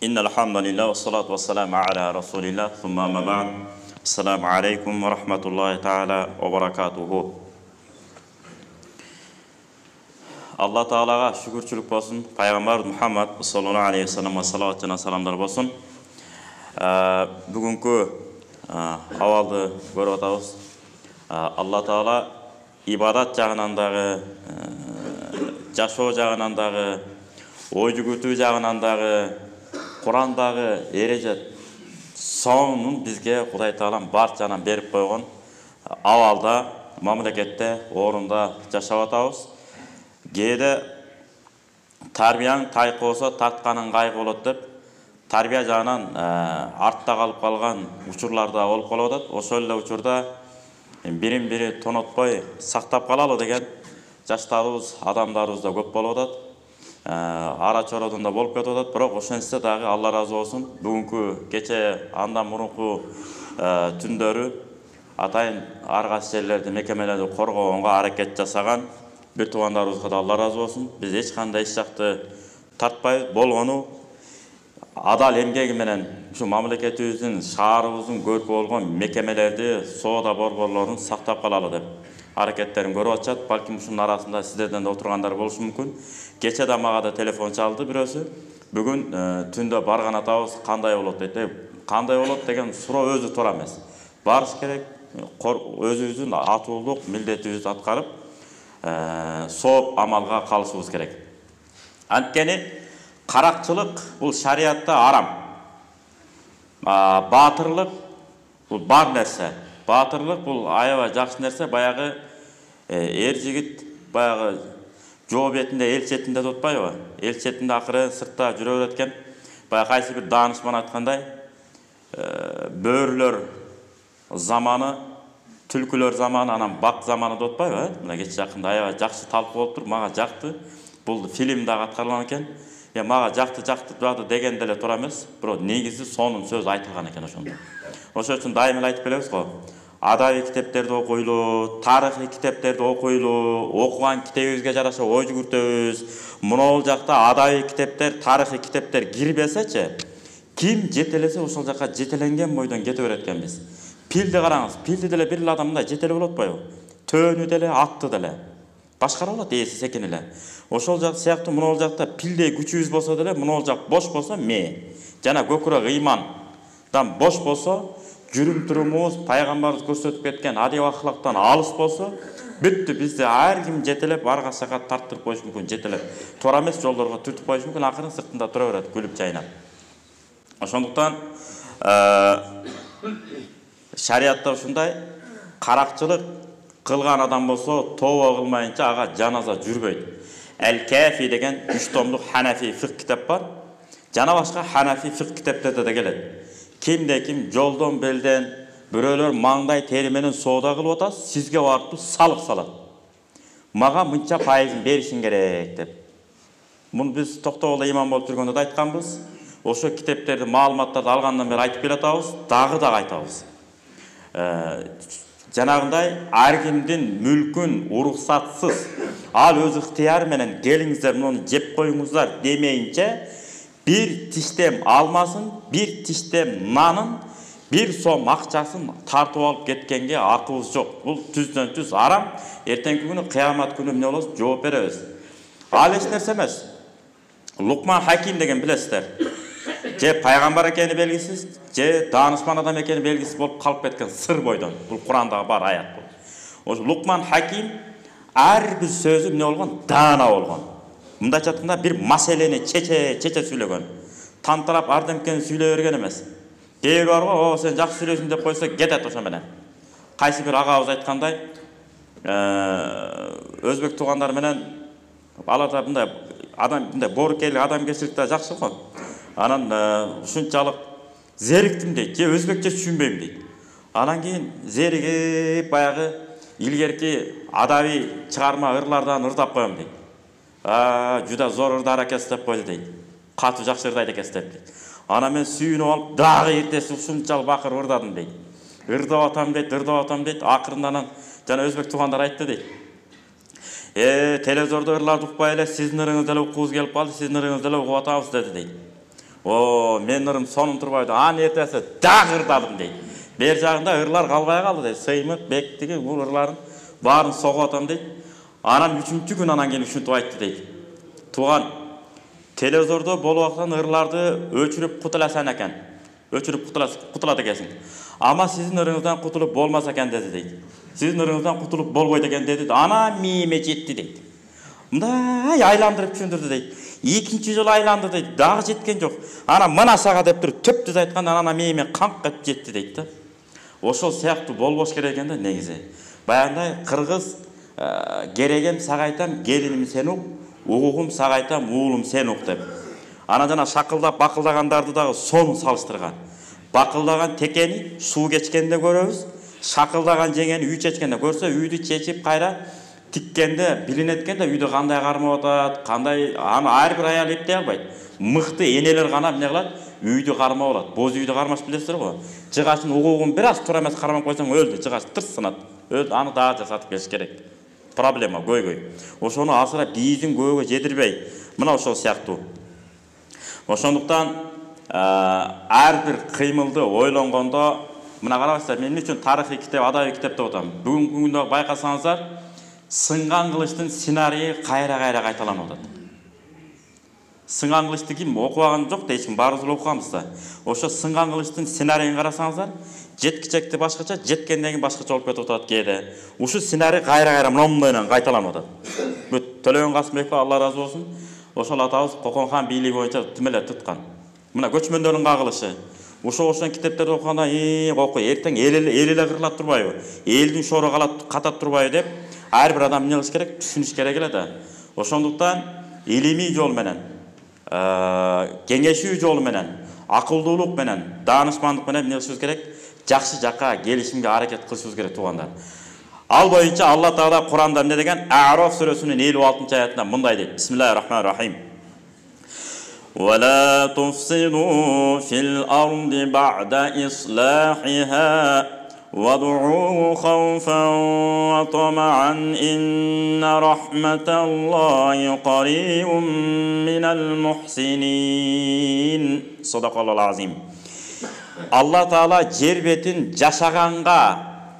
إن الحمد لله والصلاة والسلام على رسول الله ثم أما بعد السلام عليكم ورحمة الله تعالى وبركاته. Allah Teala'ga şükürçülük olsun. Peygamber Muhammed sallallahu aleyhi ve sellem'e salavat jana salamlar olsun. Bugünkü havalды görüp atabыз. Allah Teala ibadat jagынан dagı, жашоо жагынан дагы, ой жүгүртүү жагынан дагы, Kur'andагы эреже сонун бизге Кудай Таалам барчанан берип койгон абалда, мамлекетте, орунда жашап атабыз. Кээде тарбияң тайкы болсо тартканын кайгы болот деп, тарбия жагынан артта калып калган учурлар да болуп калып атат. Ошол эле учурда бирин-бири тонотпой сактап калалы деген жаштарыбыз, адамдарыбыз да көп болуп атат. Ара чородон да болуп кетип атат, бирок ошентсе дагы Алла разы болсун. Бүгүнкү кече андан мурунку түндөрү атайын ар кайсы жерлерди, мекемелерди коргогонго аракет жасаган бир туугандарыбызга да Алла разы болсун. Биз эч кандай эч жакты тартпайбыз. Болгону адал эмгеги менен ушу мамлекетибиздин, шаарыбыздын көркү болгон мекемелерди, соода борборлорун сактап калалы деп аракеттерин көрүп атышат. Балким ушунун арасында сиздерден да отургандар болушу мүмкүн. Кече да мага да телефон чалды бирөөсү. Бүгүн түндө барган атабыз кандай болот дейт. Кандай болот деген суроо өзү туура эмес. Барыш керек, өзүбүздүн атуулук милдетибизди аткарып, сооп амалга калышыбыз керек. Анткени каракчылык бул шариатта арам. Баатырлык бул бар нерсе. Баатырлык бул аябай жакшы нерсе. Баягы эр жигит баягы жоо бетинде, эл четинде деп атпайбы? Эл четинде акыры сыртта жүрө берет экен. Баягы кайсы бир даанышман айткандай, бөөрүлөр заманы, түлкүлөр заманы, анан бак заманы деп атпайбы? Мына кече жакында аябай жакшы талкуу болуптур, мага жакты. Бул фильм дагы аткарылган экен. Мага жакты деген деле туура эмес, бирок негизи сонун сөз айтылган экен ошондо. Ошол үчүн дайыма эле айтып келебиз го. Адабий китептерди окуйлу, тарыхый китептерди окуйлу, окуган китебибизге жараша ой жүгүртөбүз. Мына жакта адабий китептер, тарыхый китептер кирбесечи, ким жетелесе ошол жака жетеленген бойдон кете берет экенбиз. Пилди караңыз, пилди деле бир адам мындай жетелеп болот атпайбы? Төөнү деле, атты деле. Башкара болот, ээси секин эле. Ошол жак сыяктуу мына жакта пилдей күчүбүз болсо деле, мына жак бош болсо жана көкүрөк ыймандан бош болсо, жүрүм-турумубуз пайгамбарыбыз көрсөтүп кеткен адеп ахлактан алыс болсо, бүттү, бизди ар ким жетелеп, арга сака тарттырып коюш мүмкүн, жетелеп. Туура эмес жолдорго түртүп коюш мүмкүн, акырын сыртында тура берет, күлүп жайнап. Ошондуктан шариатта ушундай каракчылык кылган адам болсо, тооба кылмайынча ага жаназа жүрбөйт. Әл-Кафи деген 3 томдук Ханафи фикх китап бар. Жана башка Ханафи фикх китептерде да келет. Кимде-ким жолдон белден бирөөлөр маңдай тери менен соода кылып атат, сизге барып салык салат. Мага мынча пайызын беришиң керек деп. Муну биз Токтогулда имам болуп жүргөндө да айтканбыз. Ошо китептерди, маалыматтарды алгандан бери айтып келатабыз, дагы айтабыз. Жанагындай ар кимдин мүлкүн уруксатсыз, ал өз ыктыяры менен келиңиздер муну жеп коюңуздар демейинче, bir tiştem almasın, bir tiştem nanın, bir som akçasın tartıp alıp ketkenge akыбыз жоқ. Бұл түздөн түз арам. Эртеңки күнү кыямат күнү эмне болобуз? Жооп беребиз. Ал эч нерсе эмес. Лукман Хаким деген билесиздер. Же пайгамбар экени белгисиз, же даанышман адам экени белгисиз болуп калып кеткен сыр бойдон. Бул Курандагы бар аят бул. Ошо Лукман Хаким ар бир сөзү эмне болгон? Даана болгон. Мындайча айтканда бир маселени чече сүйлөгөн. Танталап ардемкени сүйлөй берген эмес. Кээ бар го, сен жакшы сүйлөйсүң деп койсо кетет ошо менен. Кайсы бир агабыз айткандай, өзбек туугандар менен аларда мындай адам, мындай боорукелик адамгерчиликте жакшы го. Анан ушунчалык зериктим дейт, же өзбекче түшүнбөйм дейт. Анан кийин зеригип баягы илгерки адабий чыгарма ырлардан ырдап коем дейт. Juda zor ырдар экенсиз деп койду дейт. Катуу жакшы ырдайт экенсиз деп дейт. Ана мен сүйүнүп алып, дагы эртеси ушунчалык бакыр ырдадым дейт. Ырдап атам дейт. Акырындан жана өзбек туугандар айтты дейт. Телевизордо ырларды укпай эле, сиздин ырыңызды эле уккубуз келип калды, сиздин ырыңызды эле угуп атабыз деди дейт. О, мен ырым сонун турбайды. Аны эртеси дагы ырдадым дейт. Бер жагында ырлар калбай калды дейт. Сыймык, бектиги бул ырларын баарын согуп атам дейт. Анан 3-күн анан кийин ушинтип айтты дейт. Тууган, телевизордо болуп аткан ырларды өчүрүп кутуласаң экен. Өчүрүп кутулат экенсиң. Ама сиздин ырыңыздан кутулуп болмаса экен деди дейт. Сиздин ырыңыздан кутулуп болбойт экен деди. Ана мээме жетти дейт. Мындай айландырып түшүндүрдү дейт. Экинчи жолу айланды дейт. Дагы жеткен жок. Ана мына сага деп туруп төп түз айтканда ана мээме каңкып жетти дейт да. Ошол сыяктуу болбош керек экен да негизи. Баягындай кыргыз керегем сага айтам, келиним сен ук, угугум сага айтам, уулум сен ук деп. Ана жана шакылдап бакылдагандарды дагы сону салыштырган. Бакылдаган текени суу кечкенде көрөбүз, шакылдаган жеңени үй чечкенде көрсө, үйдү чечип кайра тиккенде билинет экен да үйдө кандай кармап атат, кандай аны ар бир аял эптей албайт. Мыкты энелер гана эмне кылат? Үйдү кармап алат. Боз үйдү кармаш билесиздер го. Жыгачын угугун бир аз туура эмес кармап койсоң өлдү, жыгач тырс сынат. Өлдү, аны дагы жасатып бериш керек. Проблема көйгөй. Ошону асыра биздин көөгө жетирбей, мына ошол сыяктуу. Ошондуктан ар бир кыймылды ойлонгондо, мына карабайсыздар, мен үчүн тарыхый китеп, адабий китеп деп атам. Бүгүнкү күндө байкасаңыздар, сынган кылычтын сценарийи кайра кайталанып атат. Сынган кылычты ким окубаган жок да, эч ким баарыбыз окуганбыз да. Ошо сынган кылычтын сценарийин карасаңыздар, жеткичекти башкача, жеткенден кийин башкача болуп кетип атат кээде. Ушу сценарий кайра мындай кайталанып атат. Бүт Төлөгөн Касымбеков, Алла разы болсун, ошол атабыз Кокон хан бийлиги боюнча тимеле туткан. Мына көчмөндөрдүн кагылышы. Ошол китептерди окуганда, окуй, эртең эл эле кырылат турбайбы? Элдин шору катат турбайбы деп, ар бир адам эмне кылыш керек? Түшүнүш керек эле да. Ошондуктан илимий жол менен, кеңешүү жолу менен, акылдуулук менен, даанышмандык менен эмне кылышыбыз керек? Жакшы жакка келишимге аракет кылышыбыз керек туугандар. Ал боюнча Алла Таала Куранда эмне деген? А'роф сүрөсүнүн 56-аятында мындай дейт. Бисмиллахир-рахманир-рахим. ولا تفسدوا في الأرض بعد إصلاحها وادعوه خوفا وطمعا إن رحمة الله قريب من المحسنين. صدق الله العظيم. Алла Таала жер бетин жашаганга,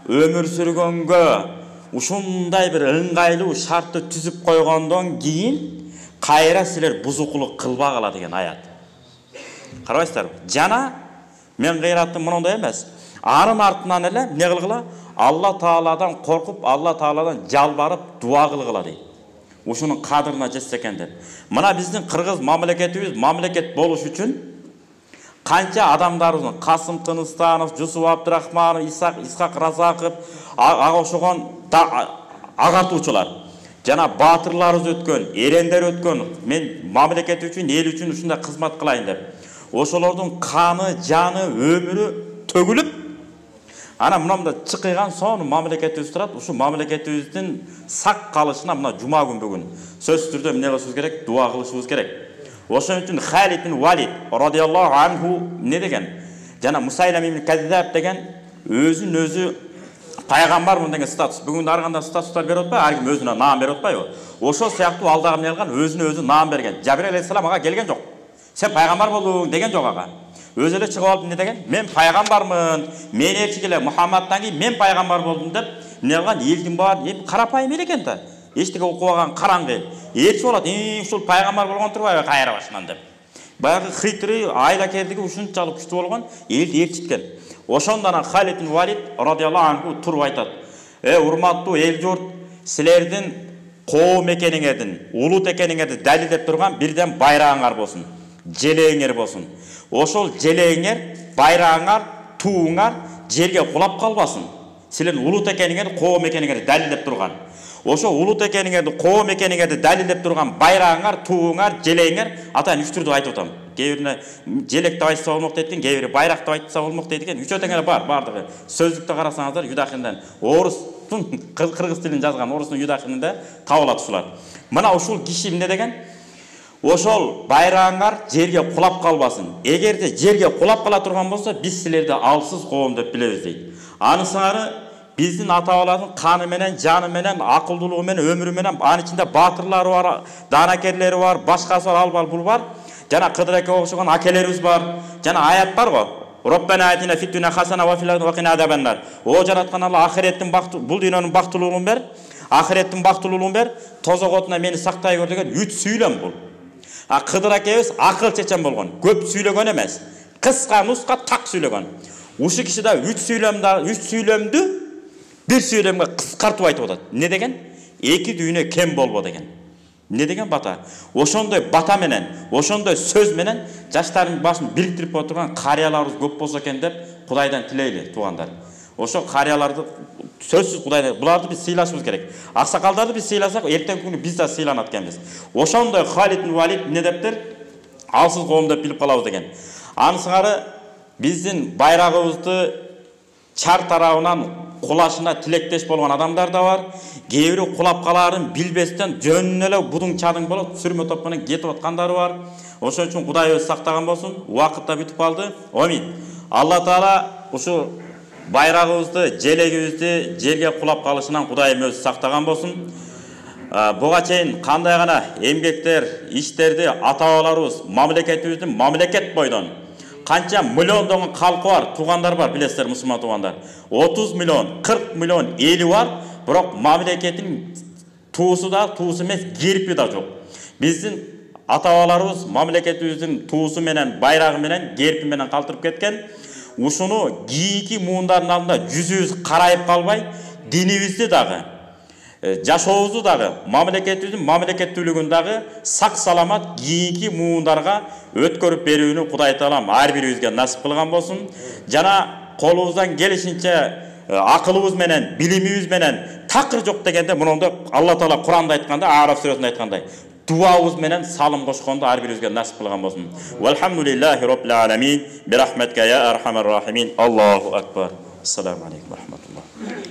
өмүр сүргөнгө ушундай бир ыңгайлуу шартты түзүп койгондон кийин кайра силер бузукулук кылбагыла деген аят. Карабайсыздар, жана мен кыйраттым мындай эмес. Анын артынан эле эмне кылгыла? Алла Тааладан коркуп, Алла Тааладан жалбарып дуа кылгыла дейт. Ушунун кадырына жетсе экен деп. Мына биздин кыргыз мамлекетибиз мамлекет болуш үчүн канча адамдарыбыздын Касым Тыныстанов, Жусуп Абдрахманов, Исхак Разаков, ага окшогон агартуучулар жана баатырларыбыз өткөн, эрендер өткөн, мен мамлекет үчүн, эл үчүн ушундай кызмат кылайын деп. Ошолордун каны, жаны, өмүрү төгүлүп, ана мындай чыкыйган соң мамлекетибиз турат. Ушу мамлекетибиздин сак калышына мына жума күн бүгүн сөзсүз түрдө эмне кылышыбыз керек? Дуа кылышыбыз керек. Ошон үчүн Халид ибн Валид радиаллаху анху эмне деген? Жана Мусайлам ибн Каззаб деген өзүн өзү пайгамбармын деген статус. Бүгүн ар кандай статустар берип атпайбы? Ар ким өзүнө наам берип атпайбы? Ошол сыяктуу ал дагы эмне кылган? Өзүнө өзү наам берген. Жабир алейхиссалам ага келген жок. Сен пайгамбар болдуң деген жок ага. Өзү эле чыгып алып эмне деген? Мен пайгамбармын. Мен элчи эле Мухаммадтан кийин мен пайгамбар болдум деп эмне кылган? Элдин баарын карапайым эл экен да. Эчтеке окубаган караңгы эл. Элчи болот. Ушул пайгамбар болгон турбайбы кайра башынан деп. Баягы хитрый айла кердиги ушунчалык күчтүү болгон элди ээрчиткен. Ошондон Халид ибн Валид радиаллаху анху туруп айтат. Урматтуу эл журт, силердин коом экениңердин, улут экениңерди далилдеп турган бирден байрагыңар болсун, желеңер болсун. Ошол желеңер, байрагыңар, тууңар жерге кулап калбасын. Силердин улут экениңерди, коом экениңерди далилдеп турган. Ошо улут экениңерди, коом экениңерди далилдеп турган байрагыңар, тууңар, желеңер атайын 3 түрдү айтып атам. Кээбирине желек деп айтса болмок дейт экен, кээбири байрак деп айтса болмок дейт экен. 3 теңер бар, бардыгы. Сөздүктө карасаңыздар, Юдахинден орустун кыргыз тилин жазган орустун Юдахинде табылат ушулар. Мына ушул киши эмне деген? Ошол байрагыңар жерге кулап калбасын. Эгерде жерге кулап кала турган болсо, биз силерди алсыз коом деп билебиз дейт. Аны сыңары биздин ата-бабалардын каны менен, жаны менен, акылдуулугу менен, өмүрү менен, анын ичинде баатырлары бар, данакерлери бар, башкасы бар, ал бар, бул бар. Жана Кыдыр эке окшогон акелерибиз бар. Жана аят бар го. Rabbana atina fid dunya hasana wa fil akhirati qina azabannar. O жараткан Алла ахиреттин бактı, бул дүйнөнүн бактылуулугун бер, ахиреттин бактылуулугун бер, тозок отуна мени сактай көр деген 3 сүйлөм бул. Кыдыр акебиз акыл чечен болгон, көп сүйлөгөн эмес. Кыска нуска так сүйлөгөн. Ушу киши да 3 сүйлөмдү bir сүйлөмгө кыскартып айтып атат. Не деген? 2 дүйнө кем болбо деген. Не деген бата? Ошондой бата менен, ошондой сөз менен жаштардын башын бириктирип отурган карыяларыбыз көп болсо экен деп Кудайдан тилейли, туугандар. Ошо карыяларды сөзсүз Кудайдан, буларды биз сыйлашыбыз керек. Аксакалдарды биз сыйласак, эртең күнү биз да сыйланат экенбиз. Ошондой Халид ибн Валид не дептир? Алсыз коом деп билип калабыз деген. Анысыңары биздин байрагыбызды чар тарабынан кулашына тилектеш болгон адамдар да бар. Кээ бирөө кулап каларын билбестен жөнүнө эле будуң чадың болот, сүрмө топ менен кетип аткандары бар. Ошон үчүн Кудай өзү сактаган болсун. Убакыт да бүтүп калды. Амин. Алла Таала ушу байрагыбызды, желегибизди жерге кулап калышынан Кудайым өзү сактаган болсун. Буга чейин кандай гана эмгектер, иштерди ата-бабаларыбыз мамлекетибиздин мамлекет бойдон канча миллиондогон калкы бар, туугандар бар, билесиздер, мусулман туугандар. 30 миллион, 40 миллион эли бар, бирок мамлекеттин туусу да, туусу эмес, герби да жок. Биздин ата-бабаларыбыз мамлекетибиздин туусу менен, байрагы менен, герби менен калтырып кеткен. Ушуну кийинки муундардын алдында жүзүбүз карайып калбай, динибизди дагы, жашообузду дагы, мамлекетибиздин мамлекеттүүлүгүн дагы сак саламат кийинки муундарга өткөрүп берүүнү Кудай Таалам ар бирибизге насип кылган болсун. Жана колубуздан келишинче акылыбыз менен, билимибиз менен такыр жок дегенде муну Алла Таала Куранда айтканда, Араф сүрөсүндө айткандай, дуабыз менен салым кошконду ар бирибизге насип кылган болсун. Валхамдулиллахи роббил аламин, бирахматика я архамар рахимин. Аллаху акбар. Ассаламу алейкум ва рахматуллах.